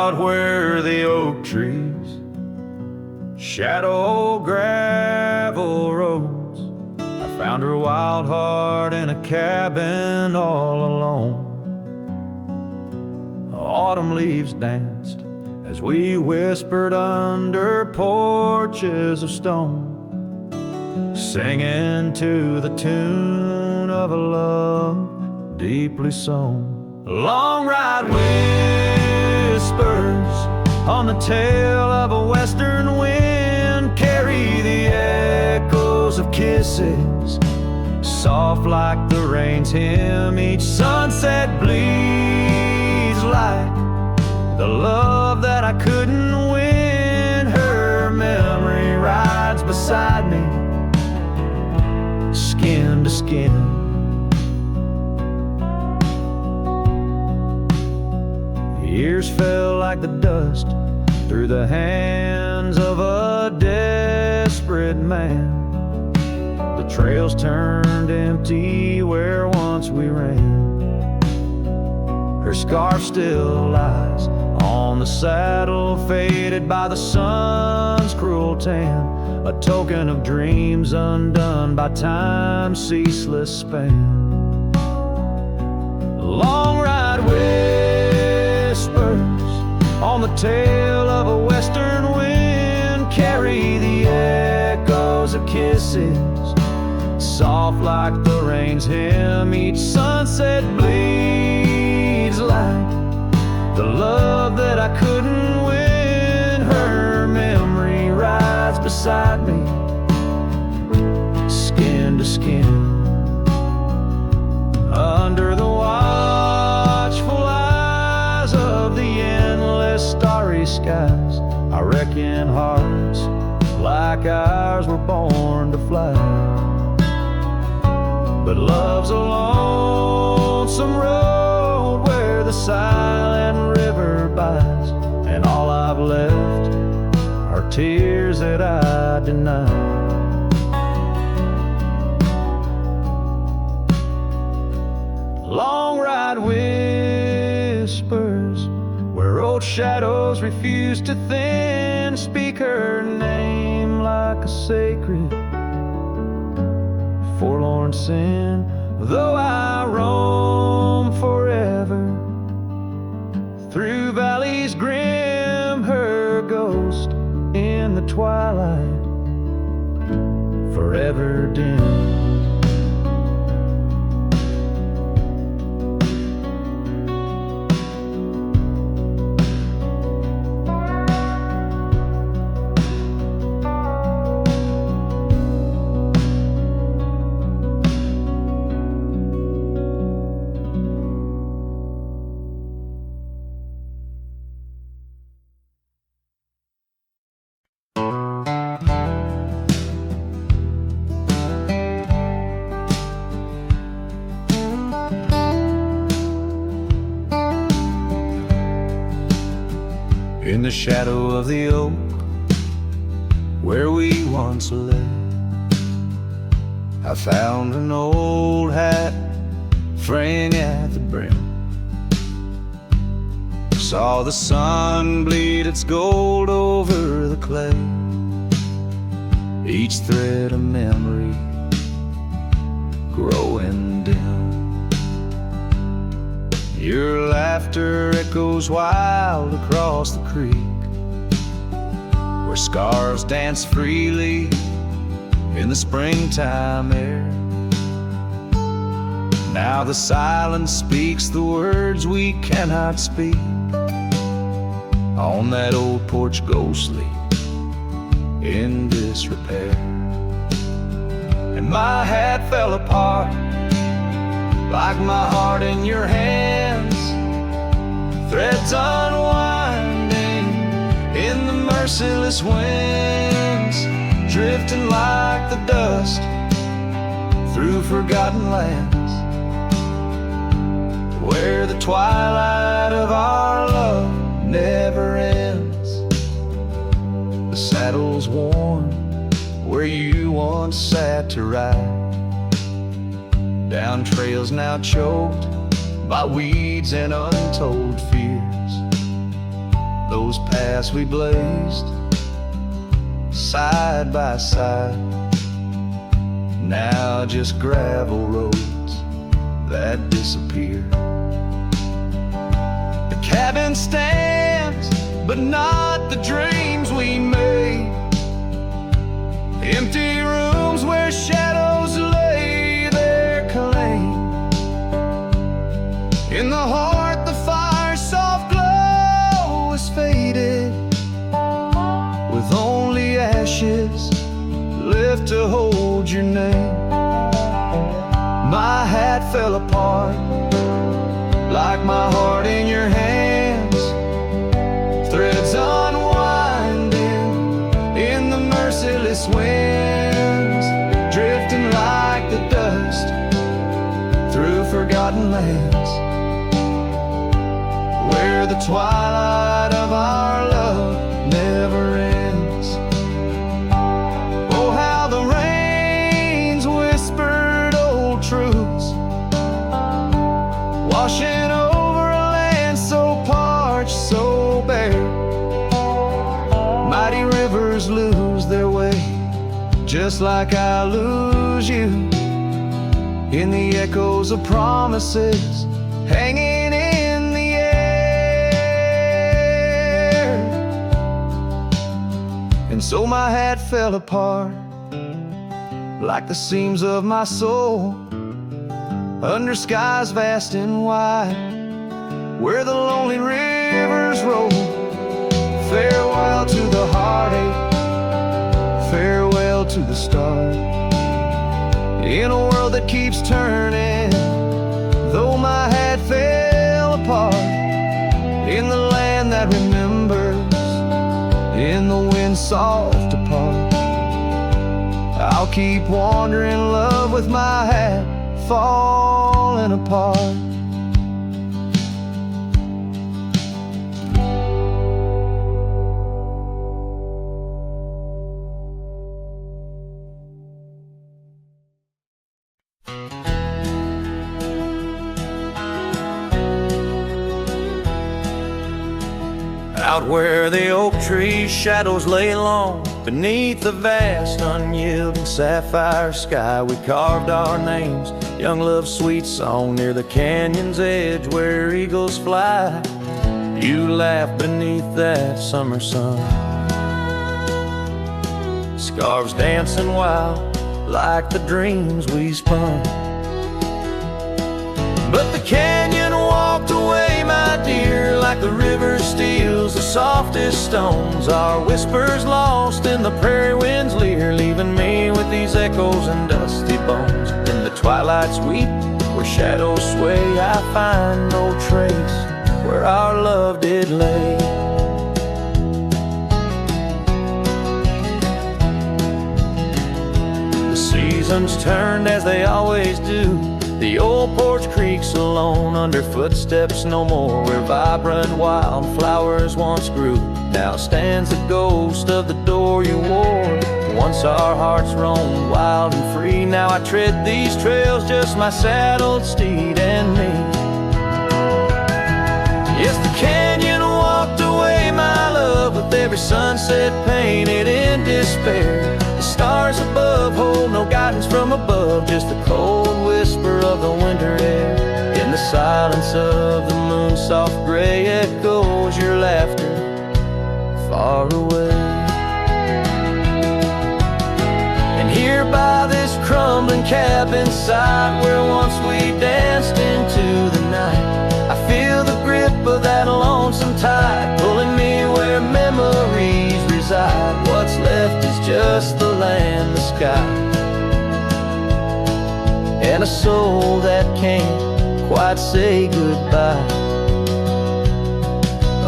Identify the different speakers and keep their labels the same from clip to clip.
Speaker 1: out where the oak trees shadow gravel roads. I found her wild heart in a cabin all alone. Autumn leaves danced as we whispered under porches of stone, singing to the tune of a love deeply sown. Long ride whispers on the tail of a western wind carry the echoes of kisses, soft like the rain's hymn. Each sunset bleeds like the love that I couldn't win. Her memory rides beside me, skin to skin. Years fell like the dust through the hands of a desperate man. The trails turned empty where once we ran. Her scarf still lies on the saddle, faded by the sun's cruel tan, a token of dreams undone by time's ceaseless span. Long ride whispers on the tail of a western wind carry the echoes of kisses, soft like the rain's hymn. Each sunset bleeds like the love that I couldn't win. Her memory rides beside me, skin to skin. Under the watchful eyes of the endless starry skies, I reckon hearts like ours were born to fly. But love's a lonesome road where the silent river bides, and all I've left are tears that I deny. Long ride whispers where old shadows refuse to thin, speak her name like a sacred forlorn sin. Though I roam forever through valleys grim, her ghost in the twilight forever dim. In the shadow of the oak where we once lay, I found an old hat fraying at the brim. Saw the sun bleed its gold over the clay, each thread a memory growing dim. Your laughter echoes wild across the creek, where scars dance freely in the springtime air. Now the silence speaks the words we cannot speak. On that old porch ghostly in disrepair, and my hat fell apart like my heart in your hands, threads unwinding in the merciless winds, drifting like the dust through forgotten lands, where the twilight of our love never ends. The saddle's worn where you once sat to ride, down trails now choked by weeds and untold fears. those paths we blazed side by side, now just gravel roads that disappear. The cabin stands, but not the dreams we made. Empty rooms where shadows lay their claim. In the heart the fire's soft glow is faded, with only ashes left to hold your name. My hat fell apart, like my heart in your hands. Threads unwinding in the merciless winds, drifting like the dust through forgotten lands, where the twilight of our love never ends. Oh, how the rains whispered old truths, washing over a land so parched, so bare. Mighty rivers lose their way, just like I lose you, in the echoes of promises hanging in the air. And so my hat fell apart, like the seams of my soul, under skies vast and wide, where the lonely rivers roll. Farewell to the heartache, farewell to the stars, in a world that keeps turning, though my hat fell apart. In the land that remembers, in the wind's soft apart, I'll keep wandering love with my hat falling apart. Out where the oak tree's shadows lay long, beneath the vast unyielding sapphire sky, we carved our names, young love's sweet song, near the canyon's edge where eagles fly. You laughed beneath that summer sun, scarves dancing wild like the dreams we spun. But the canyon walked away, my dear, like the river steals the softest stones. Our whispers lost in the prairie wind's leer, leaving me with these echoes and dusty bones. In the twilight sweet, where shadows sway, I find no trace where our love did lay. The seasons turned as they always do, the old porch creaks alone under footsteps no more, where vibrant wildflowers once grew. Now stands the ghost of the door you wore. Once our hearts roamed wild and free, now I tread these trails, just my saddled steed and me. Yes, the canyon walked away, my love, with every sunset painted in despair. The stars above hold no guidance from above, just the cold whisper of the winter air. In the silence of the moon's soft gray echoes your laughter far away. And here by this crumbling cabin site, where once we danced into the night, I feel the grip of that lonesome tide, pulling me where memories reside. What's left is just the land, the sky, and a soul that can't quite say goodbye.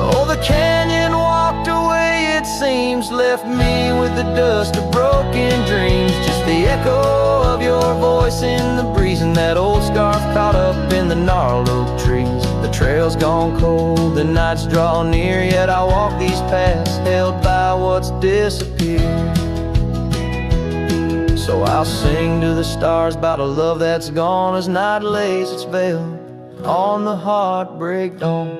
Speaker 1: Oh, the canyon walked away, it seems, left me with the dust of broken dreams, just the echo of your voice in the breeze, and that old scarf caught up in the gnarled oak trees. The trail's gone cold, the nights draw near, yet I walk these paths held by what's disappeared. So I'll sing to the stars about a love that's gone, as night lays its veil on the heartbreak dawn.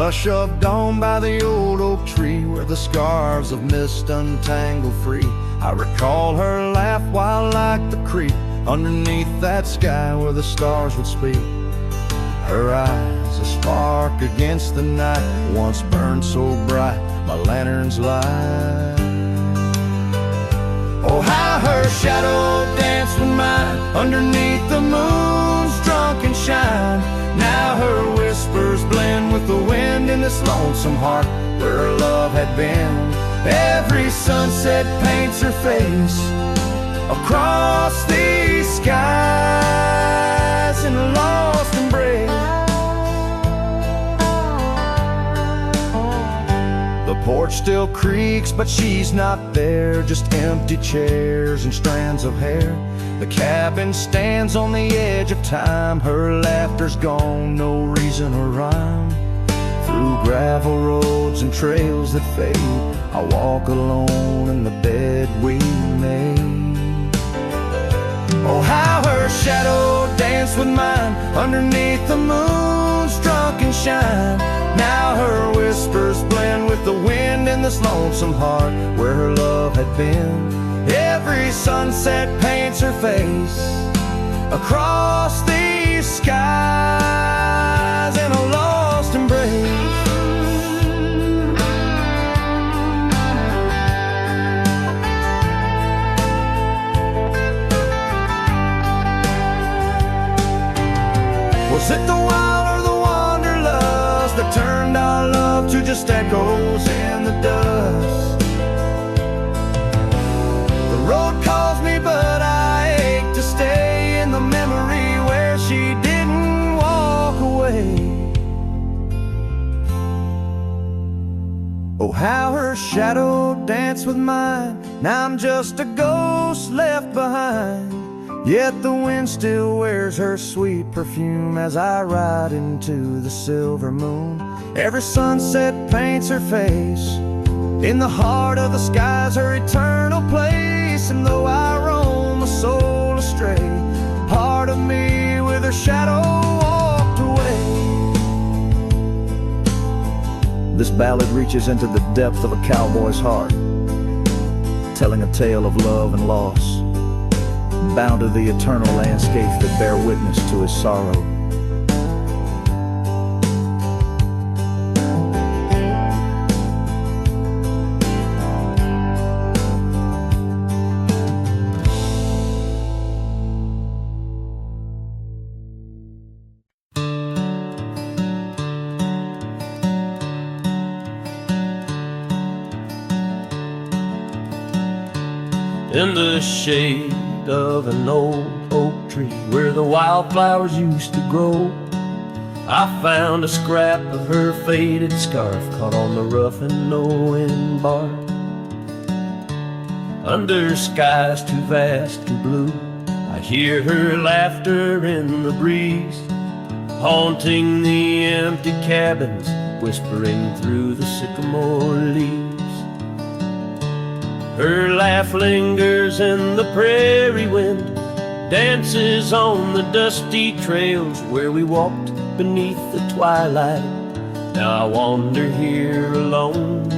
Speaker 1: hush of dawn by the old oak tree, where the scarves of mist untangle free. I recall her laugh while like the creek, underneath that sky where the stars would speak. Her eyes, a spark against the night, once burned so bright, my lantern's light. Oh, how her shadow danced with mine, underneath the moon's drunken shine. Now her whispers blend with the wind in this lonesome heart where her love had been. Every sunset paints her face across these skies in a lost embrace. The porch still creaks, but she's not there, just empty chairs and strands of hair. The cabin stands on the edge of time, her laughter's gone, no reason or rhyme. Through gravel roads and trails that fade, I walk alone in the bed we made. Oh, how her shadow danced with mine, underneath the moon's drunken shine. Now her whispers blend with the wind in this lonesome heart where her love had been. Every sunset paints her face across these skies in a lost embrace. Was it the wild or the wanderlust that turned our love to just echoes in the dust? The road calls me, but I ache to stay in the memory where she didn't walk away. Oh, how her shadow danced with mine, now I'm just a ghost left behind. Yet the wind still wears her sweet perfume as I ride into the silver moon. Every sunset paints her face in the heart of the skies, her eternal place. And though I roam a soul astray, part of me with her shadow walked away. This ballad reaches into the depth of a cowboy's heart, telling a tale of love and loss, bound to the eternal landscapes that bear witness to his sorrow.
Speaker 2: In the shade of an old oak tree where the wildflowers used to grow, I found a scrap of her faded scarf caught on the rough and knowing bark. Under skies too vast and blue, I hear her laughter in the breeze, haunting the empty cabins, whispering through the sycamore leaves. Her laugh lingers in the prairie wind, dances on the dusty trails where we walked beneath the twilight. Now I wander here alone.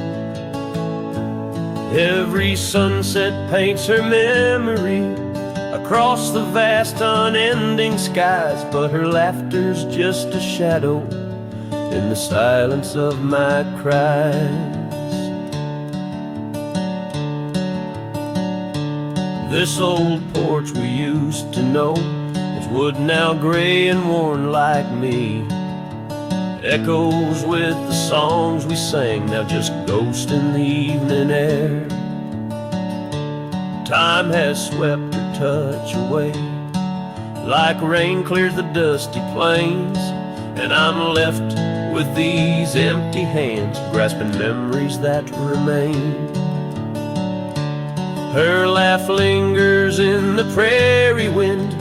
Speaker 2: Every sunset paints her memory across the vast unending skies, but her laughter's just a shadow in the silence of my cries. This old porch we used to know is wood now gray and worn like me, echoes with the songs we sang, now just ghosts in the evening air. Time has swept her touch away, like rain clears the dusty plains, and I'm left with these empty hands, grasping memories that remain. Her laugh lingers in the prairie wind,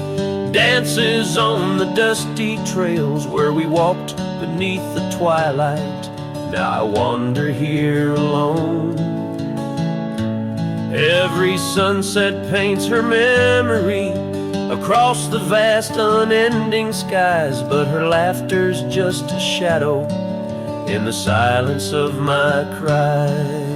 Speaker 2: dances on the dusty trails where we walked beneath the twilight. Now I wander here alone. Every sunset paints her memory across the vast unending skies, but her laughter's just a shadow in the silence of my cries.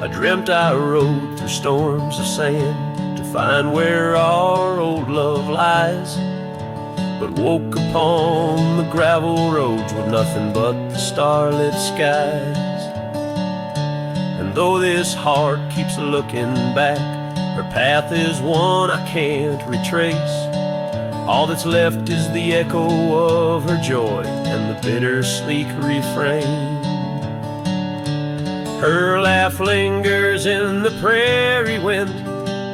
Speaker 2: I dreamt I rode through storms of sand to find where our old love lies, but woke upon the gravel roads with nothing but the starlit skies. And though this heart keeps looking back, her path is one I can't retrace. All that's left is the echo of her joy and the bittersweet refrain. Her laugh lingers in the prairie wind,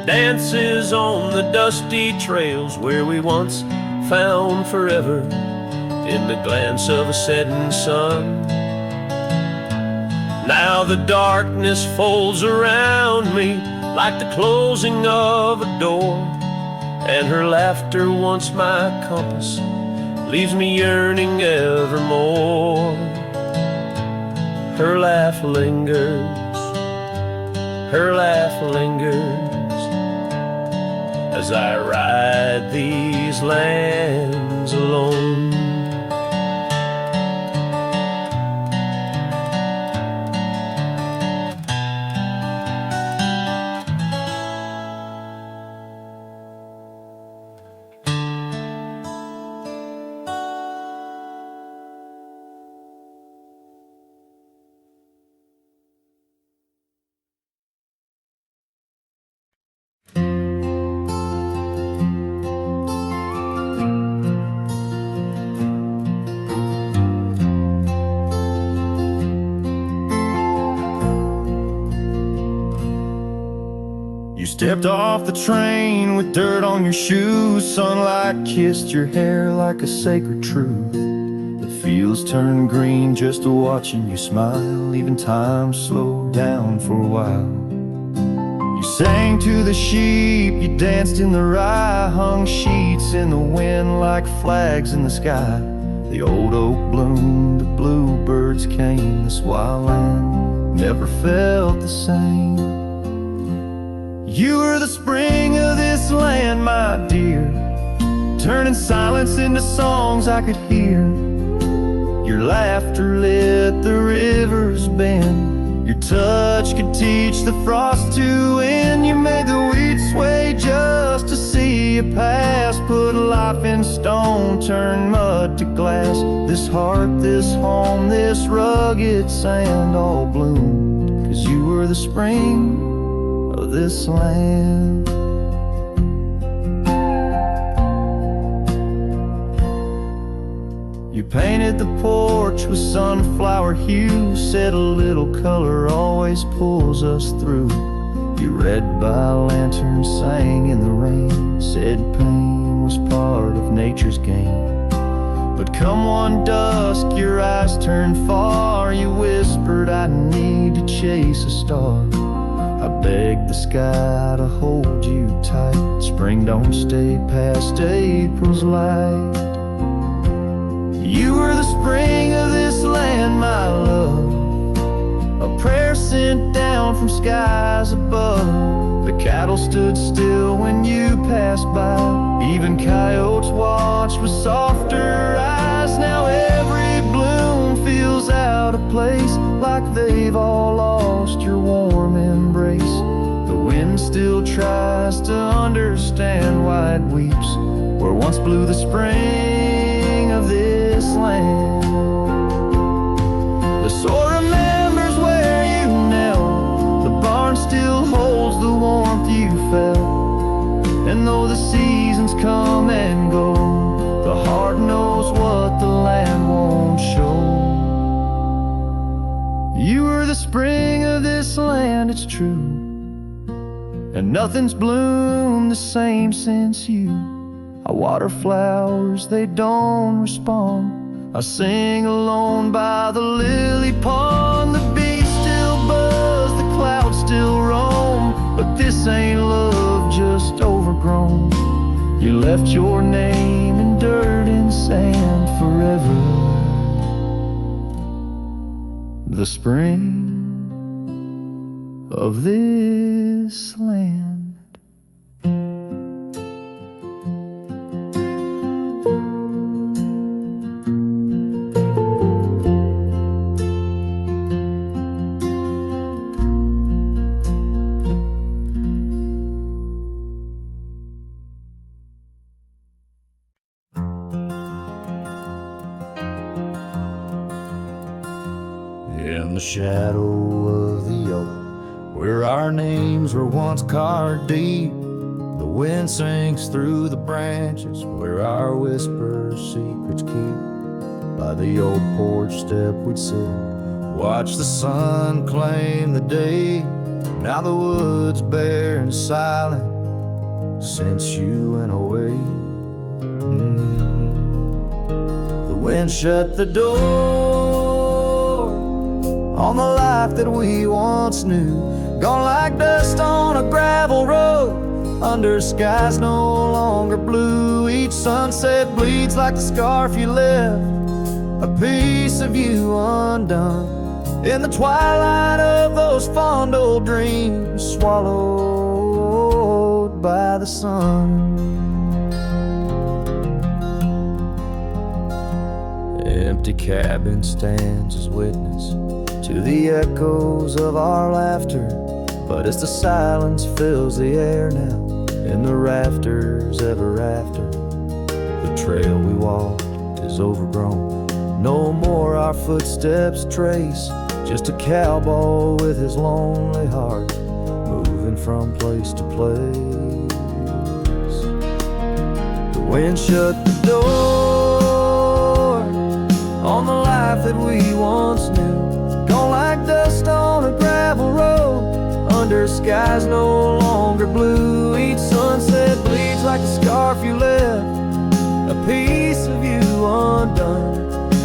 Speaker 2: dances on the dusty trails where we once found forever in the glance of a setting sun. Now the darkness folds around me like the closing of a door, and her laughter, once my compass, leaves me yearning evermore. Her laugh lingers, her laugh lingers, as I ride these lands alone.
Speaker 1: You stepped off the train with dirt on your shoes. Sunlight kissed your hair like a sacred truth. The fields turned green just watching you smile. Even time slowed down for a while. You sang to the sheep, you danced in the rye, hung sheets in the wind like flags in the sky. The old oak bloomed, the bluebirds came. This wild land never felt the same. You were the spring of this land, my dear, turning silence into songs I could hear. Your laughter lit the river's bend. Your touch could teach the frost to end. You made the wheat sway just to see you pass. Put life in stone, turn mud to glass. This heart, this home, this rugged sand all bloomed 'cause you were the spring of this land. You painted the porch with sunflower hue, said a little color always pulls us through. You read by lanterns, sang in the rain, said pain was part of nature's game. But come one dusk, your eyes turned far. You whispered, I need to chase a star. I begged the sky to hold you tight. Spring don't stay past April's light. You were the spring of this land, my love, a prayer sent down from skies above. The cattle stood still when you passed by. Even coyotes watched with softer eyes. Now every bloom feels out of place, like they've all lost your warm embrace. The wind still tries to understand why it weeps where once blew the spring of this land. The soil remembers where you knelt. The barn still holds the warmth you felt. And though the seasons come and go, the heart knows what the land won't show. You were the spring of this land, it's true, and nothing's bloomed the same since you. I water flowers, they don't respond. I sing alone by the lily pond. The bees still buzz, the clouds still roam, but this ain't love just overgrown. You left your name in dirt and sand forever. the spring of this land. In the shadow of the oak, where our names were once carved deep, the wind sinks through the branches, where our whispers secrets keep. By the old porch step we'd sit, watch the sun claim the day. Now the wood's bare and silent since you went away. The wind shut the door on the life that we once knew, gone like dust on a gravel road, under skies no longer blue. Each sunset bleeds like the scarf you left, a piece of you undone, in the twilight of those fond old dreams, swallowed by the sun. Empty cabin stands as witness to the echoes of our laughter, but as the silence fills the air now, in the rafters ever after, the trail we walked is overgrown. No more our footsteps trace, just a cowboy with his lonely heart, moving from place to place. The wind shut the door on the life that we once knew, gone like dust on a gravel road, under skies no longer blue. Each sunset bleeds like a scarf you left, a piece of you undone,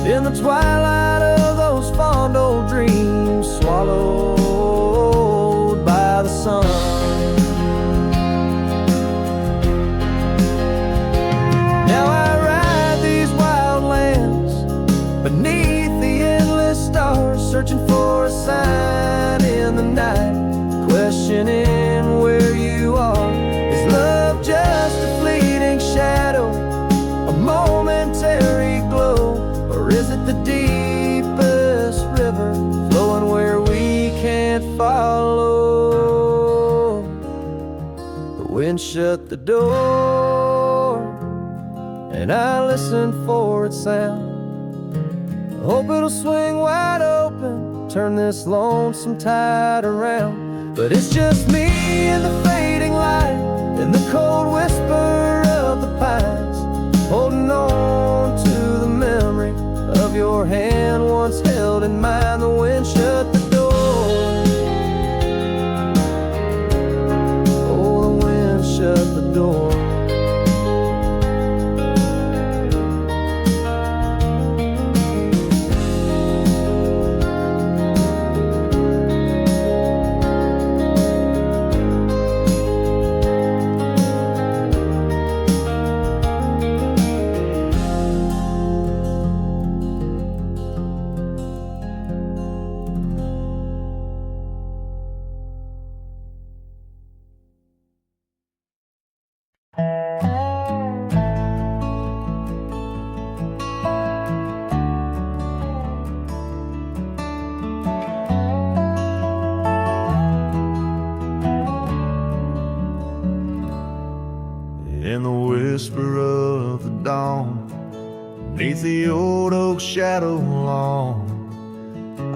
Speaker 1: in the twilight of those fond old dreams, swallowed by the sun. Now I ride these wild lands beneath the endless stars, searching for a sign in the night, questioning where you are. Is love just a fleeting shadow, a momentary glow, or is it the deepest river flowing where we can't follow? The wind shut the door, and I listen for its sound. I hope it'll swing wide open, turn this lonesome tide around. But it's just me and the fading light, and the cold whisper of the pines, holding on to the memory of your hand once held in mine. The wind shut the door. Oh, the wind shut the door. In the whisper of the dawn, beneath the old oak shadow long,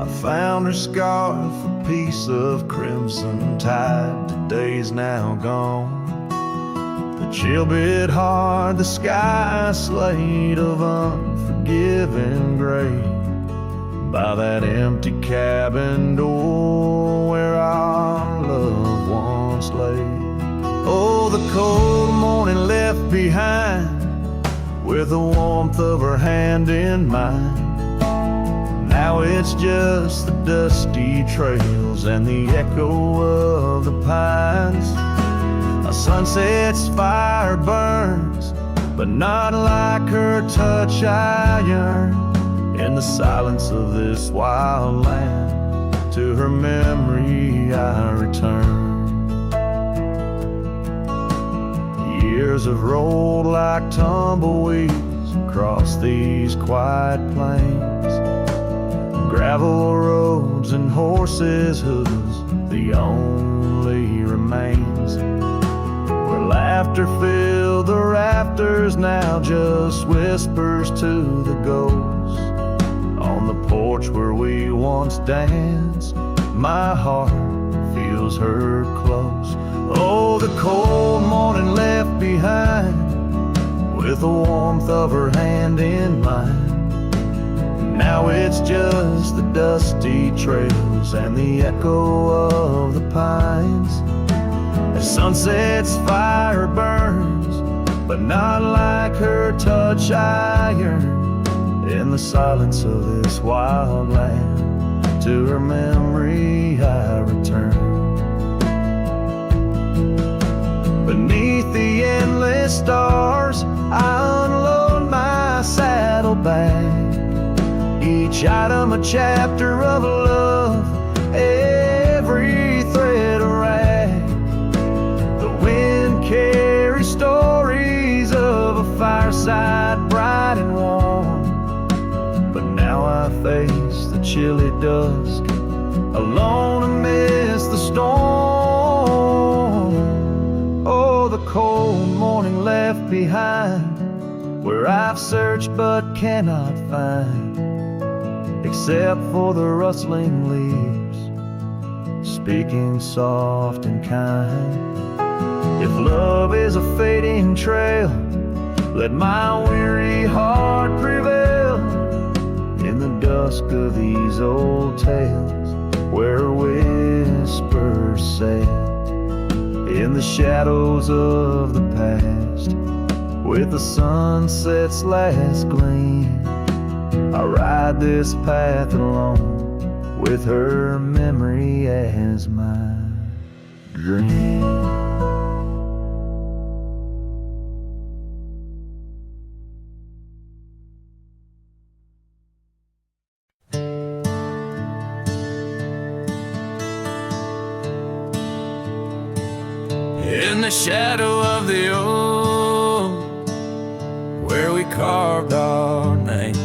Speaker 1: I found her scarf, a piece of crimson tide. Today's now gone. The chill bit hard, the sky slate of unforgiving gray, by that empty cabin door where our loved ones lay. Oh, the cold morning left behind, with the warmth of her hand in mine. Now it's just the dusty trails and the echo of the pines. A sunset's fire burns, but not like her touch I yearn. In the silence of this wild land, to her memory I return. Years have rolled like tumbleweeds across these quiet plains. Gravel roads and horses' hooves, the only remains. Where laughter filled the rafters, now just whispers to the ghosts. On the porch where we once danced, my heart feels her close. Oh, the cold morning left behind, with the warmth of her hand in mine. Now it's just the dusty trails and the echo of the pines. As sunset's fire burns, but not like her touch I yearn. In the silence of this wild land, to her memory I return. Beneath the endless stars, I unload my saddlebag. Each item a chapter of love, every thread a rag. The wind carries stories of a fireside bright and warm. But now I face the chilly dusk, alone amidst the storm. Oh, the cold morning left behind, where I've searched but cannot find, except for the rustling leaves, speaking soft and kind. If love is a fading trail, let my weary heart prevail. In the dusk of these old tales, where whispers sail. In the shadows of the past, with the sunset's last gleam, I ride this path alone, with her memory as my dream.
Speaker 2: In the shadow of the oak, where we carved our names,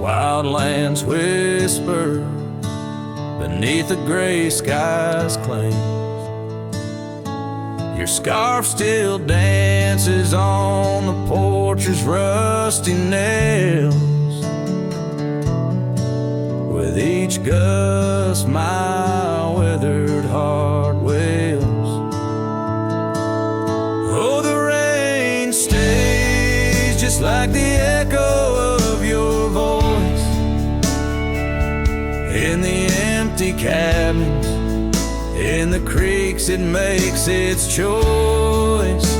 Speaker 2: wildlands whisper beneath the gray sky's claims. Your scarf still dances on the porch's rusty nails. With each gust my withered heart wails. Oh, the rain stays just like the echo of your voice in the empty cabins, in the creeks it makes its choice.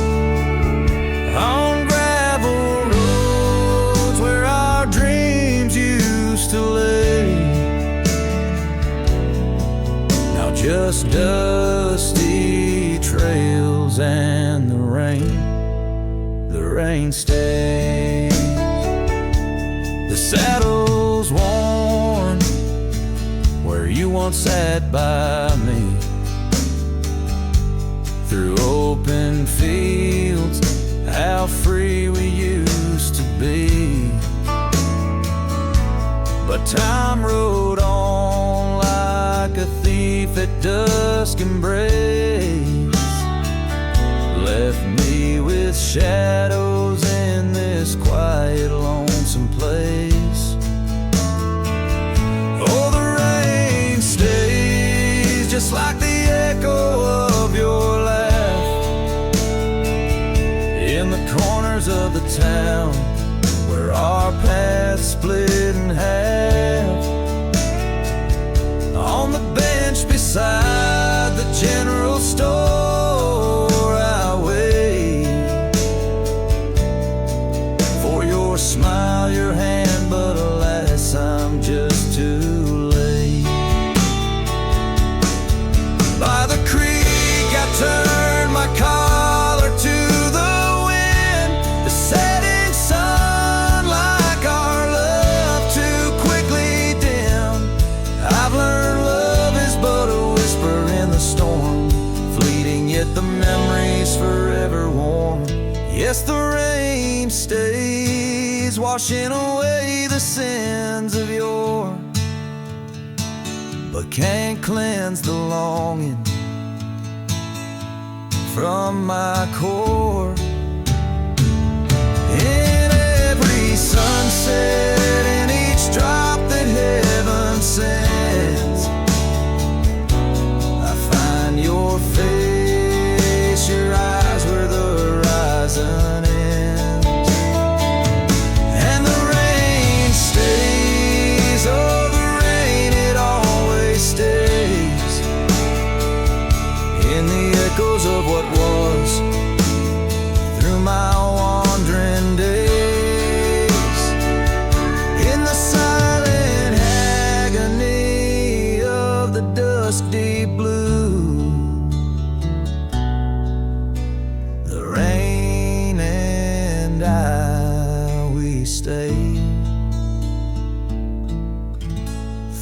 Speaker 2: On gravel roads where our dreams used to lay, now just dusty trails and the rain stays. The saddle's worn where you once sat by me, through open fields, how free we used to be. But time rode on like a thief at dusk embrace, left me with shadows in this quiet, lonesome place. Oh, the rain stays just like the echo of your laugh in the corners of the town where our paths split in half. On the bench beside the general store I wait for your smile, your hand, but alas, I'm just too late. By the creek I turned my collar to the wind, the setting sun like
Speaker 1: memories washing away the sins of yore, but can't cleanse the longing from my core. In every sunset, in each drop that heaven sends, I find your face, your eyes where the horizon ends. And the rain stays, oh the rain, it always stays in the echoes of what was through my wandering days, in the silent agony of the dusk deep blue. The rain and I, we stay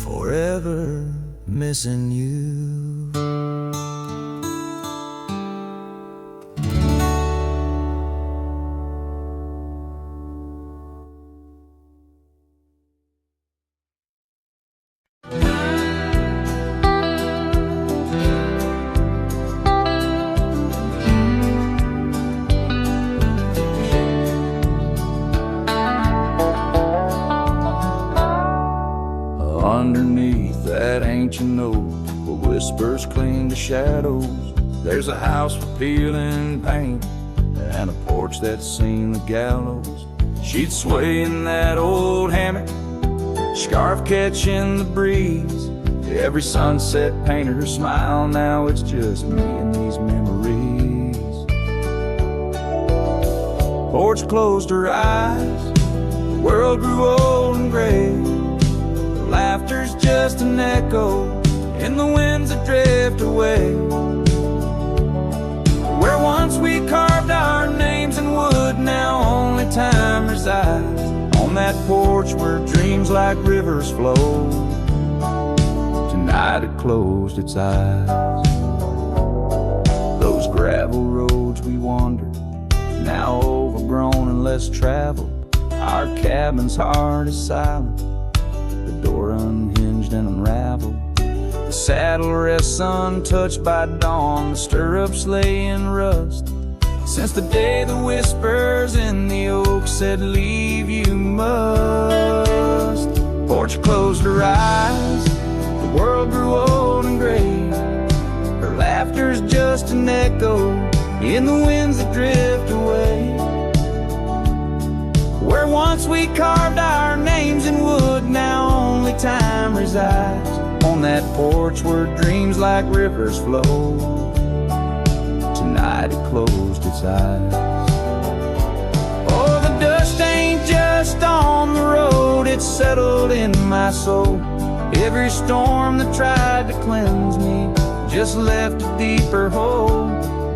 Speaker 1: forever missing you. Underneath that ancient oak, where whispers cling to shadows, there's a house for peeling paint and a porch that's seen the gallows. She'd sway in that old hammock, scarf catching the breeze. Every sunset painted her smile, now it's just me and these memories. Porch closed her eyes, the world grew old and gray. Laughter's just an echo in the winds that drift away. Where once we carved our names in wood, now only time resides. On that porch where dreams like rivers flow, tonight it closed its eyes. Those gravel roads we wandered, now overgrown and less traveled. Our cabin's heart is silent, the door unhinged and unraveled. The saddle rests untouched by dawn, the stirrups lay in rust. Since the day the whispers in the oak said, leave you must. Porch closed her eyes, the world grew old and gray. Her laughter's just an echo in the winds that drift away. Where once we carved our names in wood, now only time resides. On that porch where dreams like rivers flow, tonight it closed its eyes. Oh, the dust ain't just on the road, it's settled in my soul. Every storm that tried to cleanse me just left a deeper hole.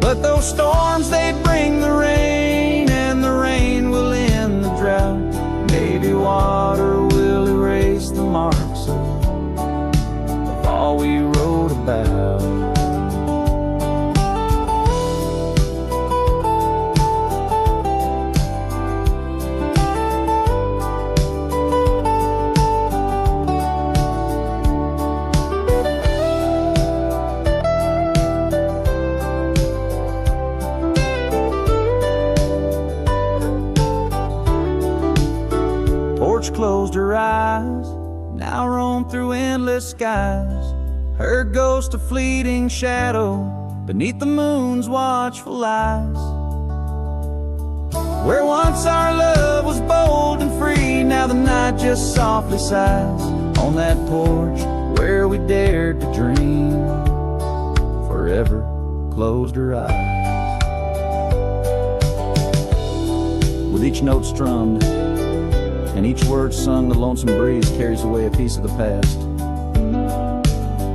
Speaker 1: But those storms, they bring the rain, and the rain will end the drought. Maybe water will erase the marks of all we wrote about. Closed her eyes, now roam through endless skies. Her ghost a fleeting shadow beneath the moon's watchful eyes. Where once our love was bold and free, now the night just softly sighs. On that porch where we dared to dream, forever closed her eyes. With each note strummed and each word sung, the lonesome breeze carries away a piece of the past,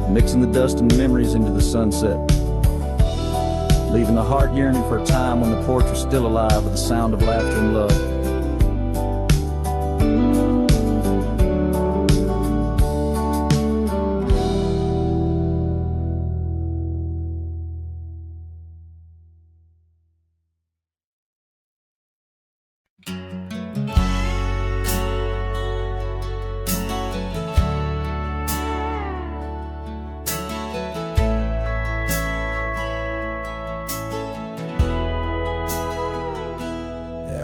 Speaker 1: mixing the dust and memories into the sunset, leaving the heart yearning for a time when the porch was still alive with the sound of laughter and love.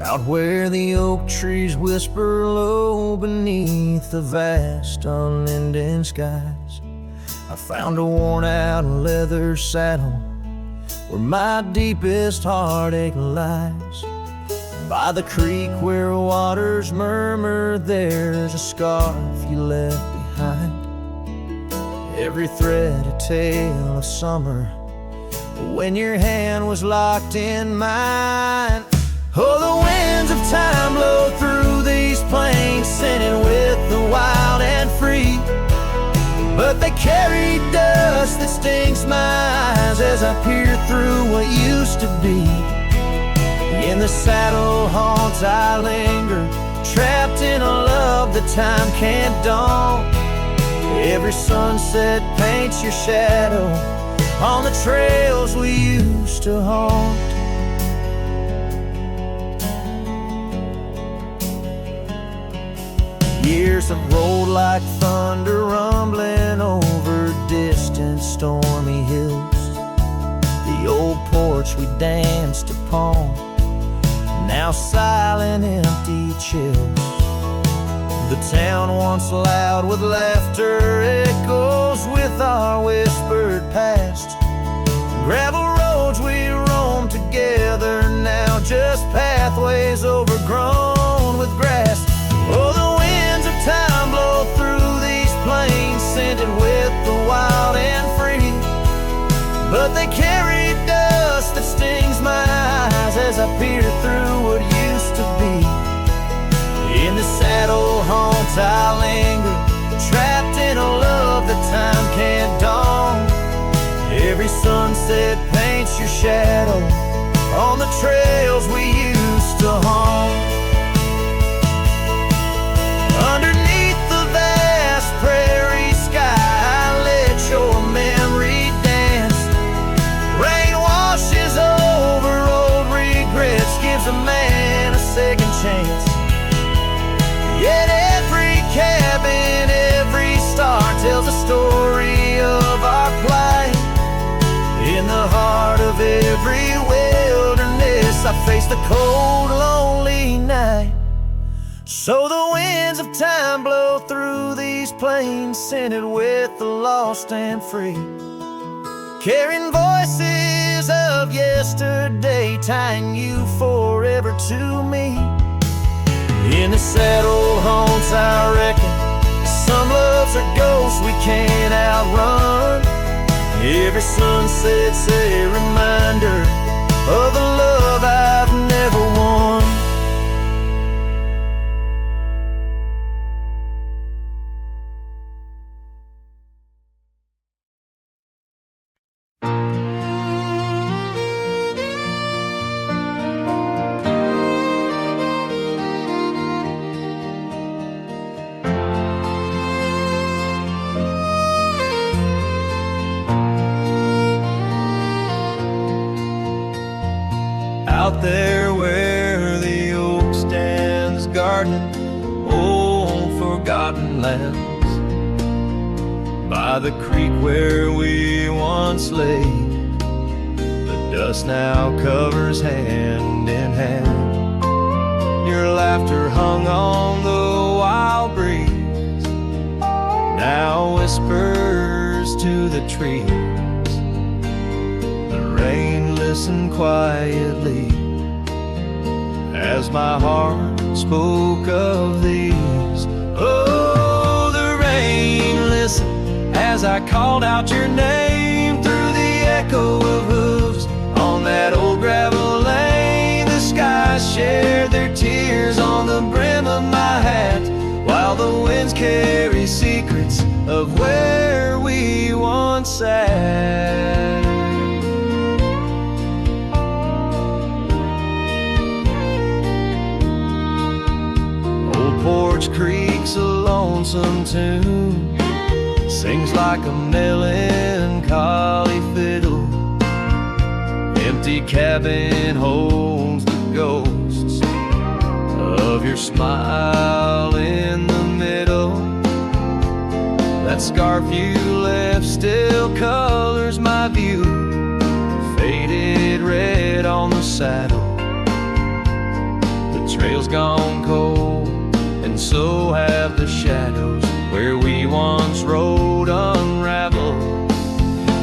Speaker 1: Out where the oak trees whisper low beneath the vast unending skies, I found a worn-out leather saddle where my deepest heartache lies. By the creek where waters murmur, there's a scarf you left behind. Every thread a tale of summer when your hand was locked in mine. Oh, the winds of time blow through these plains, singing with the wild and free. But they carry dust that stings my eyes as I peer through what used to be. In the saddle haunts I linger, trapped in a love that time can't daunt. Every sunset paints your shadow on the trails we used to haunt. Years have rolled like thunder rumbling over distant stormy hills. The old porch we danced upon, now silent, empty chills. The town once loud with laughter echoes with our whispered past. Gravel roads we roam together, now just pathways overgrown with grass. Oh, the winds of time blow through these plains, scented with the wild and free. But they carry dust that stings my eyes as I peer through what used to be. In the saddle haunts I linger, trapped in a love that time can't daunt. Every sunset paints your shadow on the trails we used to haunt. Underneath the vast prairie sky, I let your memory dance. Rain washes over old regrets, gives a man a second chance. Yet every cabin, every star tells a story of our plight. In the heart of every wilderness, I face the cold, lonely night. So the winds of time blow through these plains, scented with the lost and free, carrying voices of yesterday, tying you forever to me. In the saddle haunts I reckon, some loves are ghosts we can't outrun. Every sunset's a reminder of the love I've never won.
Speaker 2: Out there where the oak stands guarding old forgotten lands, by the creek where we once lay, the dust now covers hand in hand. Your laughter hung on the wild breeze, now whispers to the trees. The rain listened quietly as my heart spoke of these. Oh, the rain listened as I called out your name through the echo of hooves on that old gravel lane. The skies shared their tears on the brim of my hat, while the winds carry secrets of where we once sat. Porch Creek's a lonesome tune, sings like a melancholy fiddle. Empty cabin holds the ghosts of your smile in the middle. That scarf you left still colors my view, faded red on the saddle. The trail's gone cold, and so have the shadows where we once rode unraveled.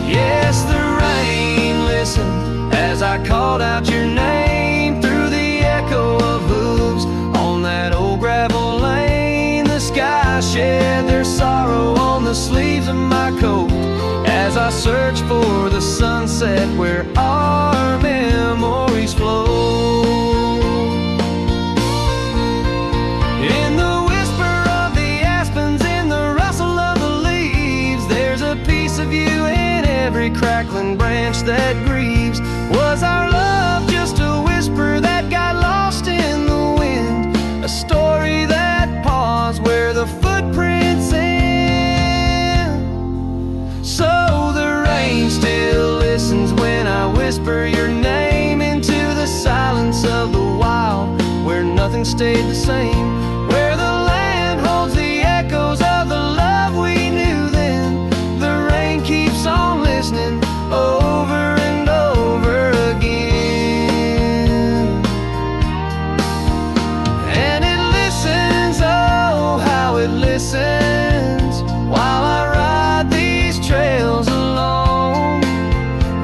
Speaker 2: Yes, the rain listened as I called out your name through the echo of hooves on that old gravel lane. The sky shed their sorrow on the sleeves of my coat as I search for the sunset where our memories flow. In the whisper of the aspens, in the rustle of the leaves, there's a piece of you in every crackling branch that grieves. Was our love just a whisper that got lost in the wind? A story that paused where the footprints end? So the rain still listens when I whisper your name into the silence of the wild, where nothing stayed the same, where the land holds the echoes of the love we knew then. The rain keeps on listening over and over again. And it listens, oh how it listens, while I ride these trails alone,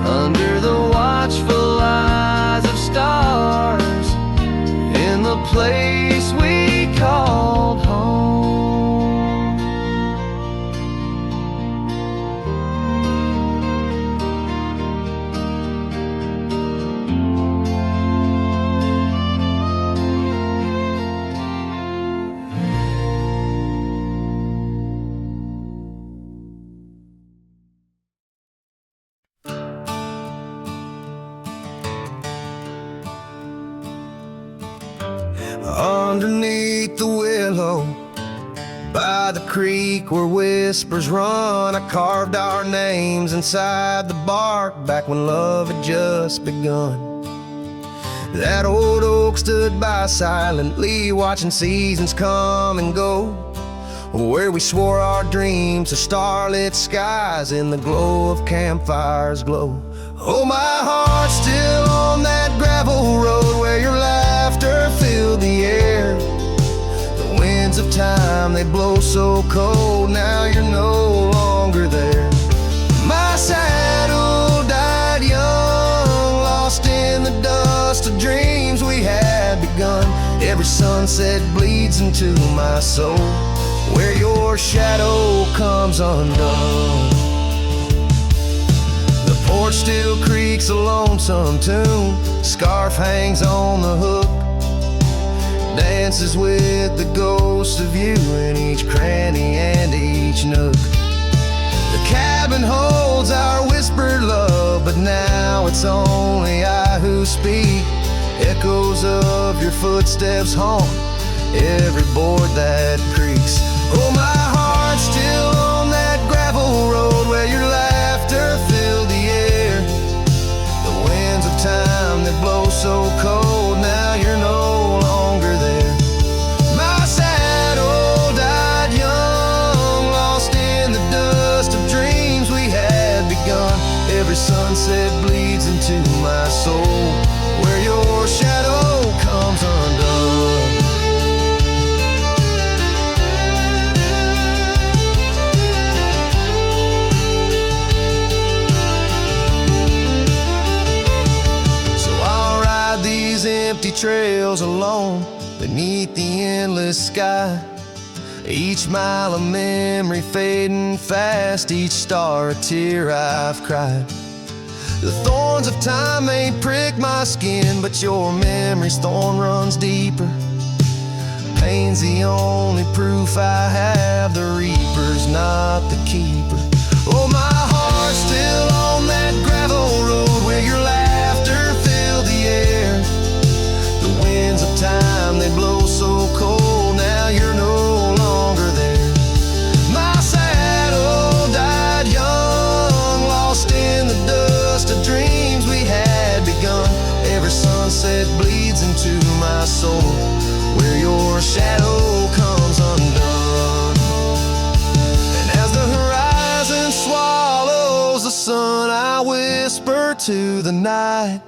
Speaker 2: under the watchful eyes of stars, in the place we called home.
Speaker 3: Underneath the willow, by the creek where whispers run, I carved our names inside the bark back when love had just begun. That old oak stood by silently, watching seasons come and go, where we swore our dreams to starlit skies in the glow of campfires glow. Oh, my heart's still on that gravel road where your laughter filled the air. The winds of time, they blow so cold, now you're no longer there. My saddle died young, lost in the dust of dreams we had begun. Every sunset bleeds into my soul, where your shadow comes undone. The porch still creaks a lonesome tune, scarf hangs on the hook, dances with the ghost of you in each cranny and each nook. The cabin holds our whispered love, but now it's only I who speak. Echoes of your footsteps haunt every board that creaks. Oh, my heart's still on that gravel road where your laughter filled the air. The winds of time that blow so cold, now you're no longer there. My saddle died young, lost in the dust of dreams we had begun. Every sunset bleeds into my soul, where your shadow comes undone. Empty trails alone beneath the endless sky, each mile a memory fading fast, each star a tear I've cried. The thorns of time may prick my skin, but your memory's thorn runs deeper. Pain's the only proof I have, the reaper's not the keeper. Oh, my heart's still on that gravel road where your laughter filled the air. The winds of time, they blow so cold, now you're no longer there. My saddle died young, lost in the dust of dreams we had begun. Every sunset bleeds into my soul, where your shadow comes undone. And as the horizon swallows the sun, I whisper to the night,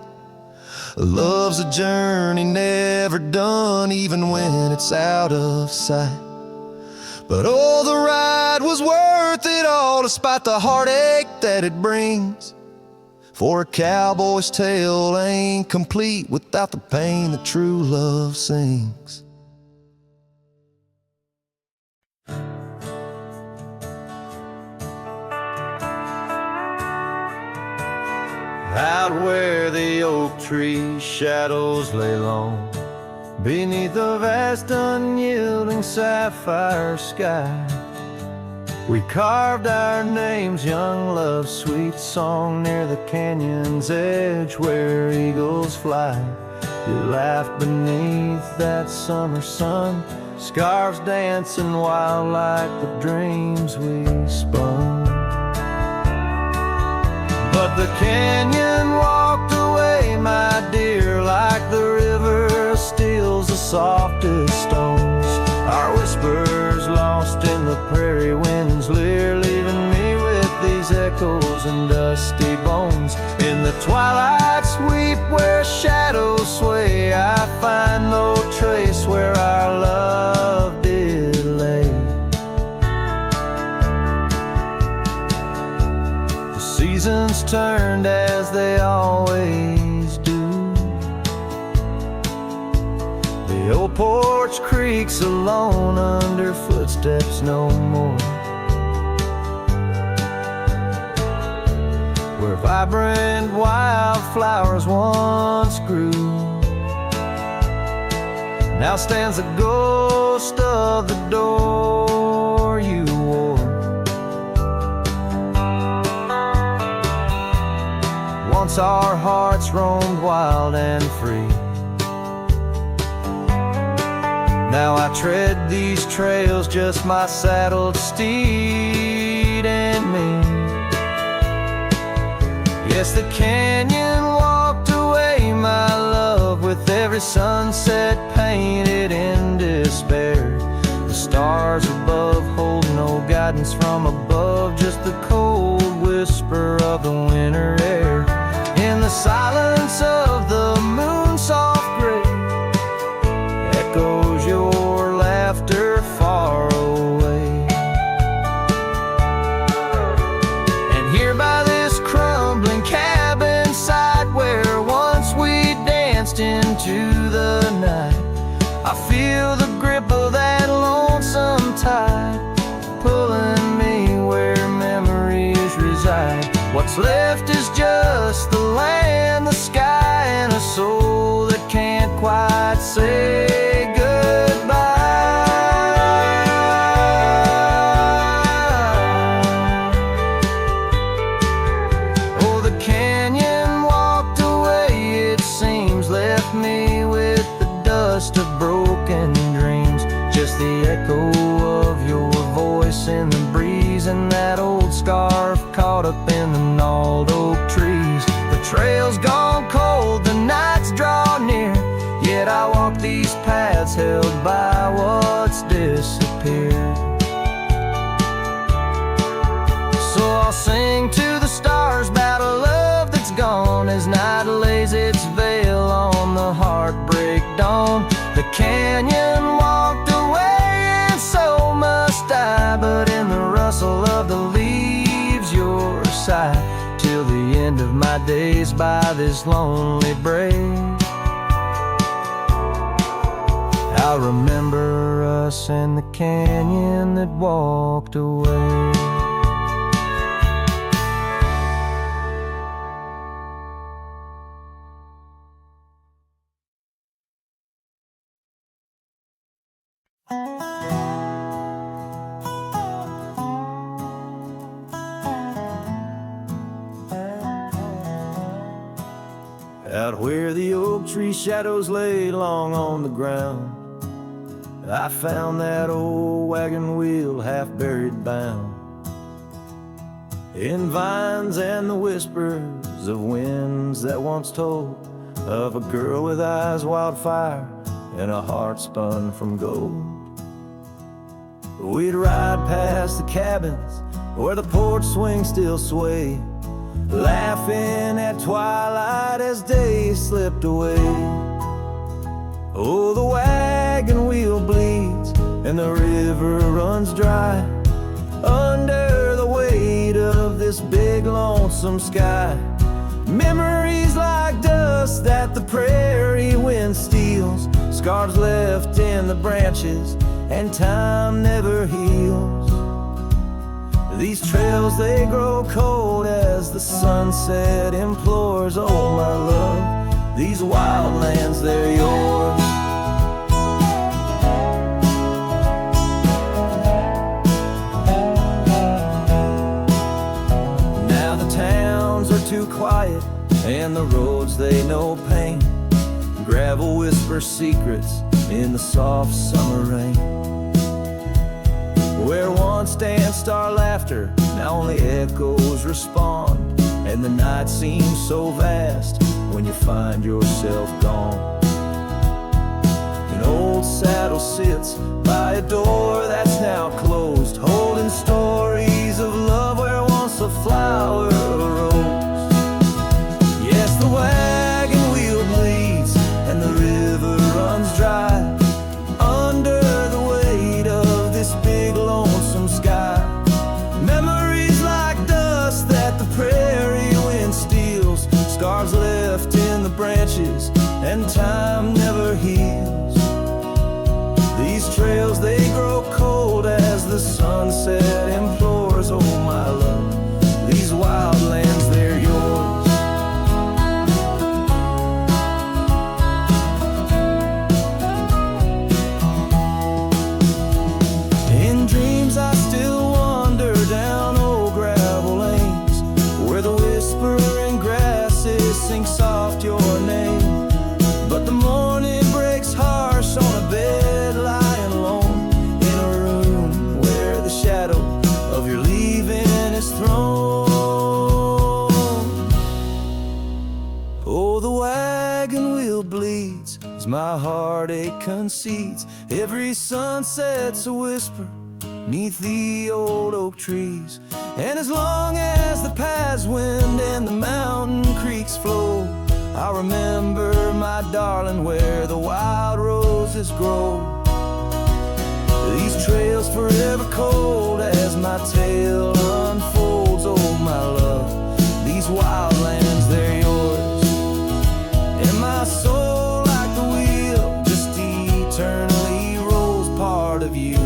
Speaker 3: Love's a journey never done, even when it's out of sight. But oh, the ride was worth it all, despite the heartache that it brings. For a cowboy's tale ain't complete without the pain that true love sings.
Speaker 1: Out where the oak tree shadows lay long, beneath the vast unyielding sapphire sky, we carved our names, young love's sweet song, near the canyon's edge where eagles fly. You laughed beneath that summer sun, scarves dancing wild like the dreams we spun. But the canyon walked away, my dear, like the river steals the softest stones. Our whispers lost in the prairie wind's leer, leaving me with these echoes and dusty bones. In the twilight sweep where shadows sway, I find no trace where our love did lay. The seasons turned as they always do. The old porch creaks alone under footsteps no more, where vibrant wildflowers once grew. Now stands the ghost of the door you wore. Once our hearts roamed wild and free. Now I tread these trails, just my saddled steed and me. Yes, the canyon walked away, my love, with every sunset painted in despair. The stars above hold no guidance from above, just the cold whisper of the winter air. In the silence of the moon's soft gray, echoes your laughter far away. And here by this crumbling cabin site, where once we danced into the night, I feel the grip of that lonesome tide, pulling me where memories reside. What's left is just the land, the sky, and a soul that can't quite say goodbye. Oh, the canyon walked away, it seems, left me with the dust of broken dreams. Just the echo of your voice in the breeze, and that old scarf caught up in the gnarled oak trees. The trail's gone cold, the nights draw near, yet I walk these paths held by what's disappeared. So I'll sing to the stars about a love that's gone, as night lays its veil on the heartbreak dawn. The canyon walked away, and so must I, but in the rustle of the leaves, your sight, till the end of my days by this lonely brave. I'll remember us and the canyon that walked away. Out where the oak tree shadows lay long on the ground, I found that old wagon wheel half buried bound in vines and the whispers of winds that once told of a girl with eyes wildfire and a heart spun from gold. We'd ride past the cabins where the porch swings still sway, laughing at twilight as day they slipped away. Oh, the wagon wheel bleeds and the river runs dry under the weight of this big lonesome sky. Memories like dust that the prairie wind steals, scars left in the branches and time never heals. These trails, they grow cold as the sunset implores. Oh my love, these wild lands, they're yours. Now the towns are too quiet and the roads, they know pain. Gravel whispers secrets in the soft summer rain. Where once danced our laughter, now only echoes respond. And the night seems so vast when you find yourself gone. An old saddle sits by a door that's now closed, holding stories of love where once a flower arose. Yes, the wagon wheel bleeds and the river runs dry under the weight of this big lonesome sky. Memories like dust that the prairie wind steals, scars left in the branches and time never heals. These trails, they grow cold as the sunset implores. Oh my love, these wild lands, they're yours. In dreams I still wander down old gravel lanes, where the whispering grasses sing soft your name. But the morning breaks harsh on a bed lying alone, in a room where the shadow of your leaving is thrown. Oh, the wagon wheel bleeds as my heartache concedes. Every sunset's a whisper neath the old oak trees. And as long as the paths wind and the mountain creeks flow, I remember, my darling, where the wild roses grow. These trails forever cold as my tale unfolds. Oh my love, these wild lands, they're yours. And my soul, like the wheel, just eternally rolls, part of you,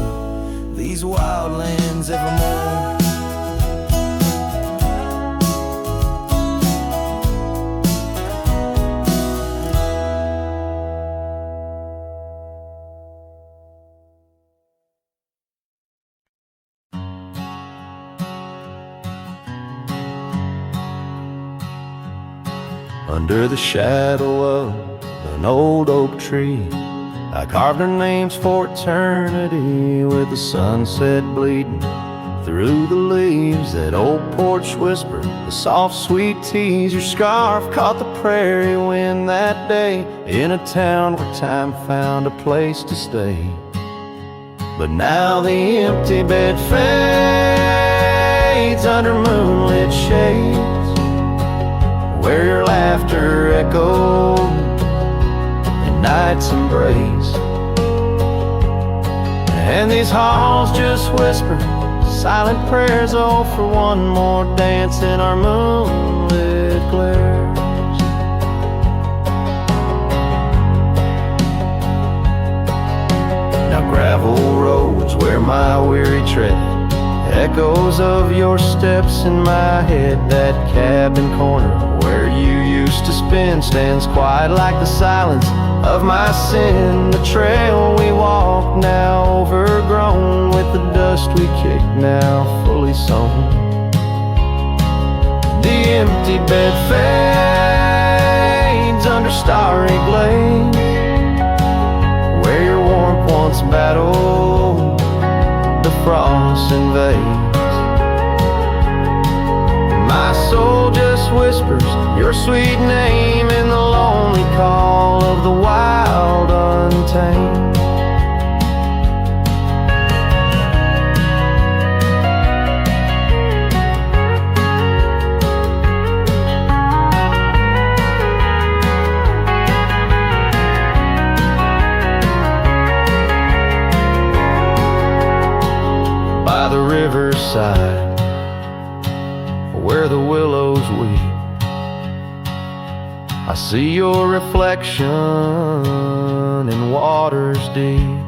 Speaker 1: these wild lands evermore.
Speaker 2: Under the shadow of an old oak tree, I carved our names for eternity, with the sunset bleeding through the leaves. That old porch whisper, the soft sweet tease. Your scarf caught the prairie wind that day, in a town where time found a place to stay. But now the empty bed fades under moonlit shades, where your laughter echoed in night's embrace. And these halls just whisper silent prayers, oh, for one more dance in our moonlit glares. Now gravel roads where my weary tread, echoes of your steps in my head. That cabin corner where you used to spend stands quiet like the silence of my sin. The trail we walk, now overgrown, with the dust we kick now fully sown. The empty bed fades under starry glades, where your warmth once battled the frost invades. My soul just whispers your sweet name in the lonely call of the wild untamed.
Speaker 1: side where the willows weep. I see your reflection in waters deep.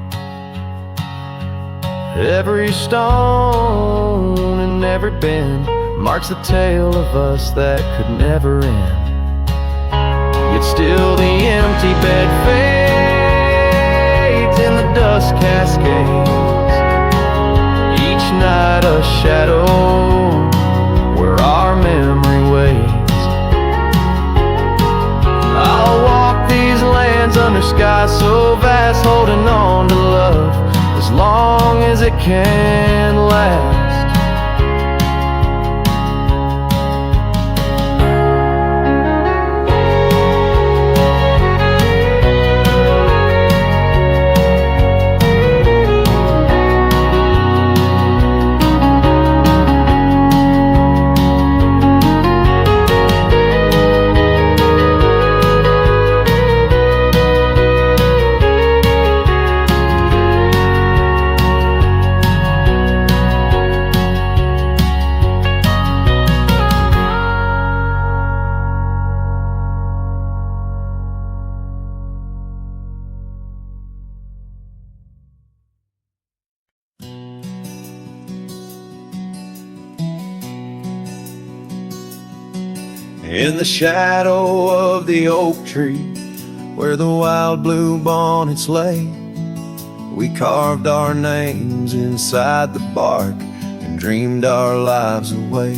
Speaker 1: Every stone and every bend marks the tale of us that could never end. Yet still the empty bed fades in the dust cascades. Each night a shadow where our memory waits. I'll walk these lands under skies so vast, holding on to love as long as it can last.
Speaker 3: In the shadow of the oak tree, where the wild blue bonnets lay, we carved our names inside the bark and dreamed our lives away.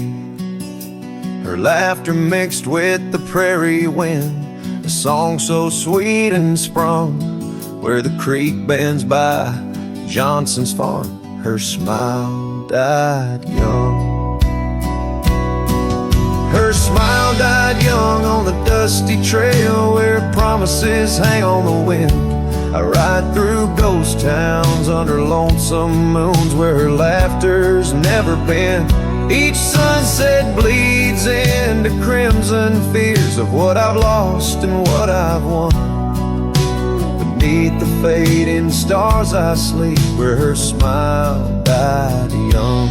Speaker 3: Her laughter mixed with the prairie wind, a song so sweet and sprung, where the creek bends by Johnson's farm. Her smile died young. Her smile died young on the dusty trail where promises hang on the wind. I ride through ghost towns under lonesome moons where her laughter's never been. Each sunset bleeds into crimson fears of what I've lost and what I've won. Beneath the fading stars I sleep where her smile died young.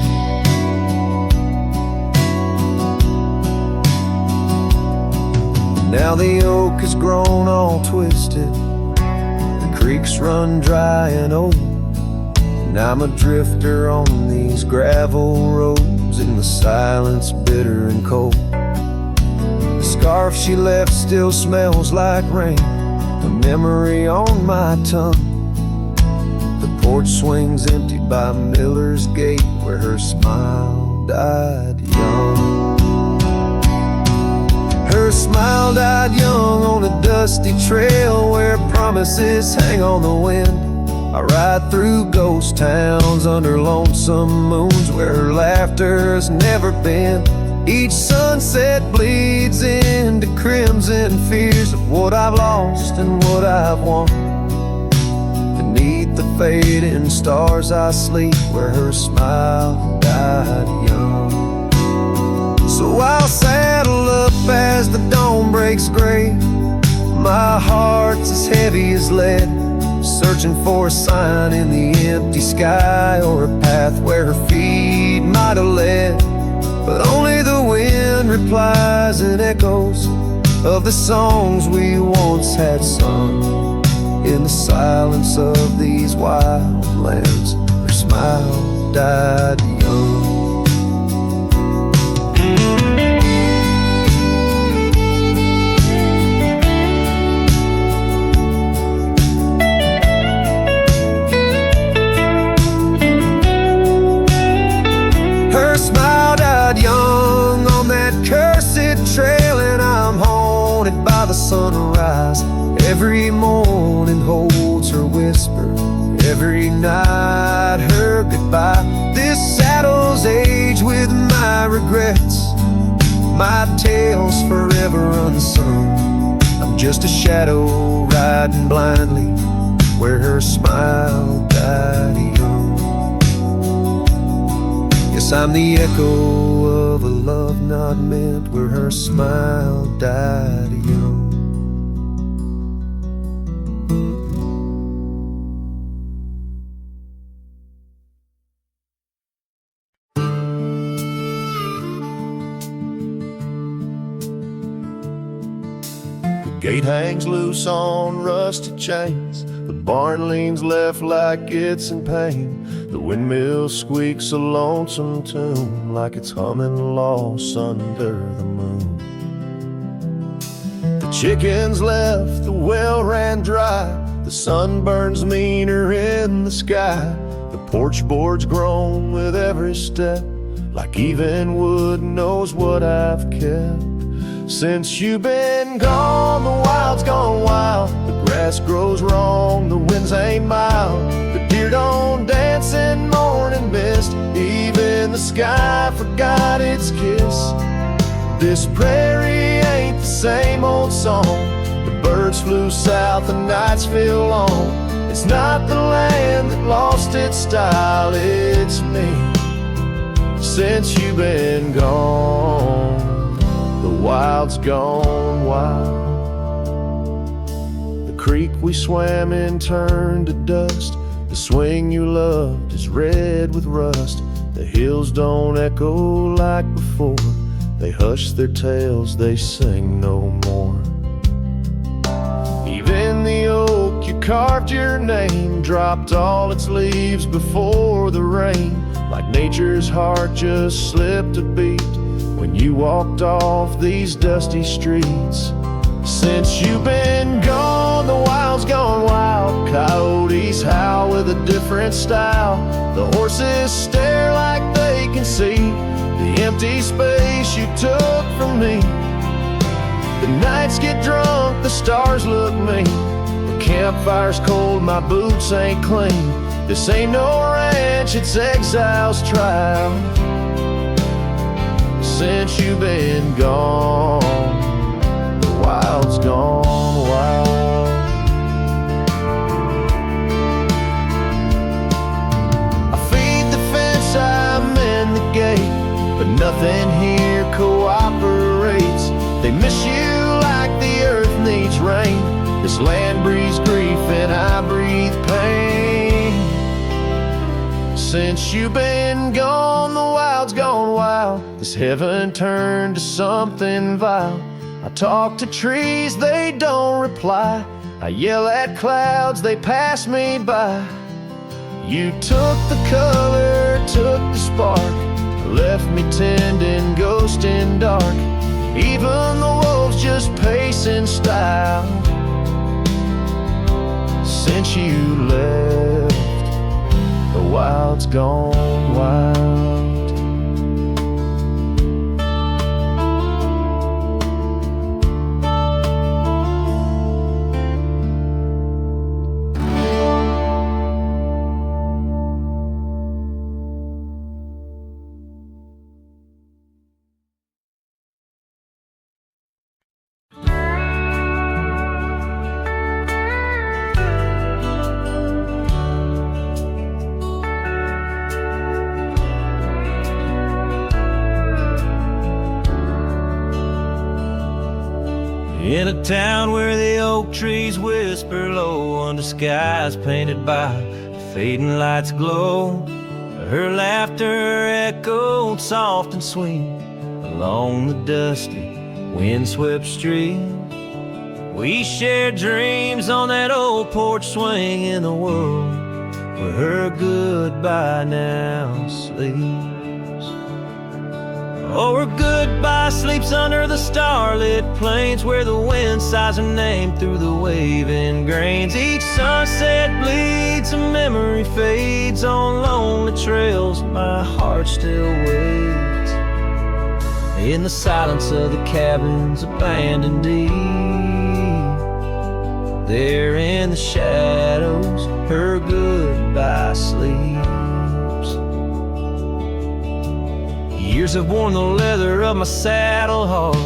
Speaker 3: Now the oak has grown all twisted, the creeks run dry and old, and I'm a drifter on these gravel roads in the silence bitter and cold. The scarf she left still smells like rain, a memory on my tongue. The porch swings empty by Miller's Gate where her smile died young. Her smile died young on a dusty trail where promises hang on the wind. I ride through ghost towns under lonesome moons where her laughter's never been. Each sunset bleeds into crimson fears of what I've lost and what I've won. Beneath the fading stars I sleep where her smile died young. So I'll saddle up as the dawn breaks gray. My heart's as heavy as lead, searching for a sign in the empty sky or a path where her feet might have led. But only the wind replies in echoes of the songs we once had sung. In the silence of these wild lands, her smile died young. Her smile died young on that cursed trail, and I'm haunted by the sunrise. Every morning holds her whisper, every night her goodbye. This saddle's age with my regrets, my tale's forever unsung. I'm just a shadow riding blindly where her smile died young. Yes, I'm the echo of a love not meant where her smile died young. Gate hangs loose on rusted chains. The barn leans left like it's in pain. The windmill squeaks a lonesome tune, like it's humming lost under the moon. The chickens left, the well ran dry. The sun burns meaner in the sky. The porch board's grown with every step, like even wood knows what I've kept. Since you've been gone, the wild's gone wild. The grass grows wrong, the winds ain't mild. The deer don't dance in morning mist. Even the sky forgot its kiss. This prairie ain't the same old song. The birds flew south, the nights feel long. It's not the land that lost its style, it's me. Since you've been gone, the wild's gone wild. The creek we swam in turned to dust. The swing you loved is red with rust. The hills don't echo like before. They hush their tales, they sing no more. Even the oak you carved your name dropped all its leaves before the rain. Like nature's heart just slipped a beat when you walked off these dusty streets. Since you've been gone, the wild's gone wild. Coyotes howl with a different style. The horses stare like they can see the empty space you took from me. The nights get drunk, the stars look mean. The campfire's cold, my boots ain't clean. This ain't no ranch, it's exile's trial. Since you've been gone, the wild's gone wild. I feed the fence, I mend the gate, but nothing here cooperates. They miss you like the earth needs rain. This land breathes grief and I breathe pain. Since you've been gone, the wild's gone wild. This heaven turned to something vile. I talk to trees, they don't reply. I yell at clouds, they pass me by. You took the color, took the spark, left me tending, ghosting dark. Even the wolves just pace in style. Since you left, the wild's gone wild.
Speaker 2: In a town where the oak trees whisper low under skies painted by fading lights glow, her laughter echoed soft and sweet along the dusty windswept street. We shared dreams on that old porch swing in the world where her goodbye now sleeps. Oh, her goodbye sleeps under the starlit plains where the wind sighs her name through the waving grains. Each sunset bleeds, a memory fades on lonely trails. My heart still waits in the silence of the cabins abandoned deep. There in the shadows, her goodbye sleeps. Years have worn the leather of my saddle hard.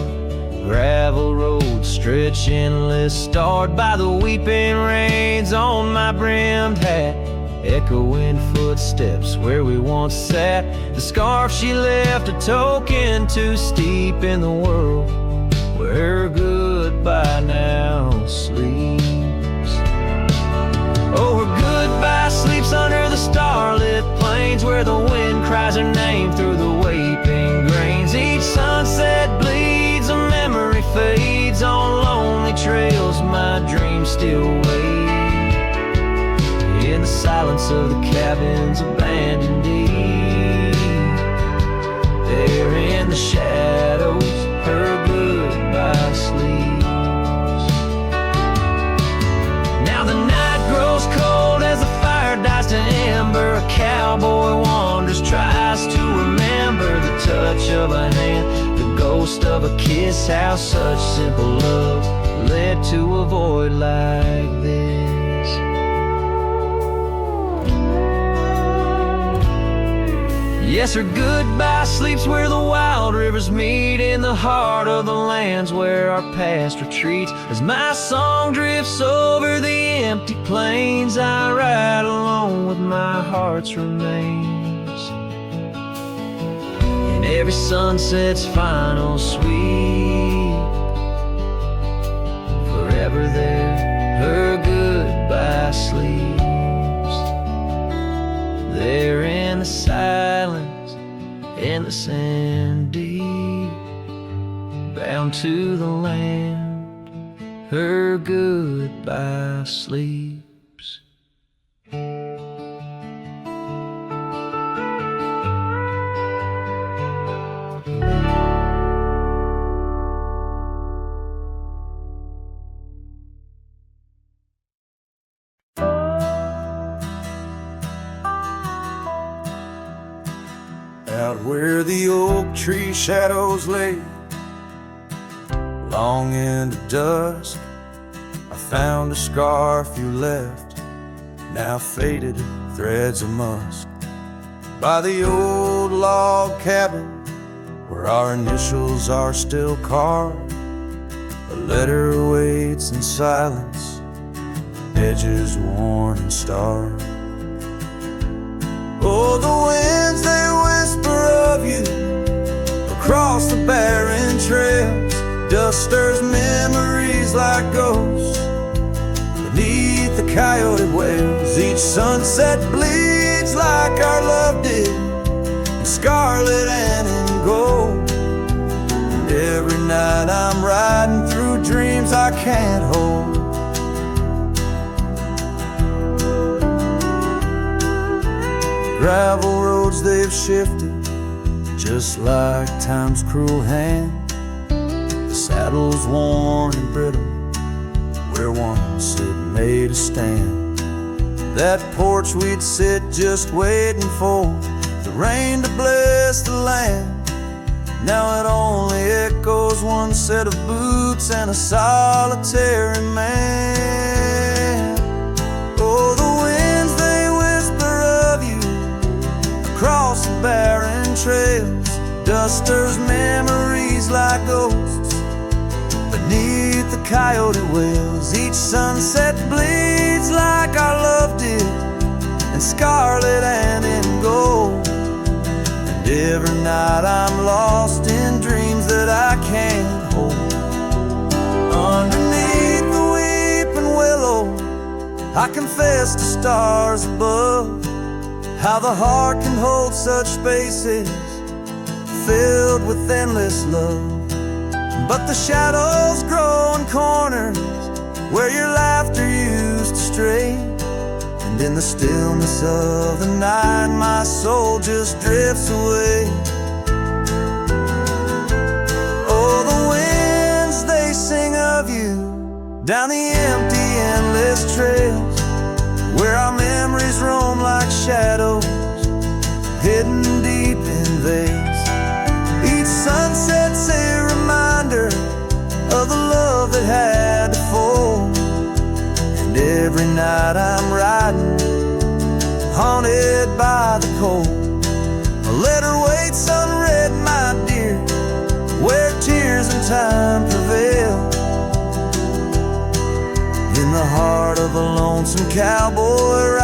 Speaker 2: Gravel roads stretch endless, starred by the weeping rains on my brimmed hat. Echoing footsteps where we once sat. The scarf she left a token too steep in the world where her goodbye now sleeps. Oh, her goodbye sleeps under the starlit plains where the wind cries her name through the waving grains. Each sunset bleeds, a memory fades on lonely trails.
Speaker 1: still wait in the silence of the cabin's abandoned deep. There in the shadows, her goodbye sleeps. Now the night grows cold as the fire dies to ember. A cowboy wanders, tries to remember the touch of a hand, the ghost of a kiss. How such simple love led to a void like this. Yes, her goodbye sleeps where the wild rivers meet, in the heart of the lands where our past retreats. As my song drifts over the empty plains, I ride alone with my heart's remains. And every sunset's final sweep, forever there, her goodbye sleeps. There in the silence, in the sand deep, bound to the land, her goodbye sleeps.
Speaker 3: Out where the oak tree shadows lay, long into dusk, I found a scarf you left, now faded threads of musk. By the old log cabin, where our initials are still carved, a letter waits in silence, edges worn and starved. Oh, the winds, they whisper of you across the barren trails. Dust stirs memories like ghosts beneath the coyote wails. Each sunset bleeds like our love did, in scarlet and in gold. And every night I'm riding through dreams I can't hold. Gravel roads, they've shifted just like time's cruel hand. The saddle's worn and brittle where once it made a stand. That porch we'd sit just waiting for the rain to bless the land. Now it only echoes one set of boots and a solitary man. Oh, the winds, they whisper of you across the barren trails. Dust stirs memories like ghosts beneath the coyote wails. Each sunset bleeds like our love did, in scarlet and in gold. And every night I'm lost in dreams that I can't hold. Underneath the weeping willow, I confess to stars above, how the heart can hold such spaces filled with endless love. But the shadows grow in corners where your laughter used to stray. And in the stillness of the night, my soul just drifts away. Oh, the winds, they sing of you down the empty, endless trails, where our memories roam like shadows, hidden deep in veils. Each sunset's a reminder of the love that had to fall. And every night I'm riding, haunted by the cold. A letter waits unread, my dear, where tears and time prevail. In the heart of a lonesome cowboy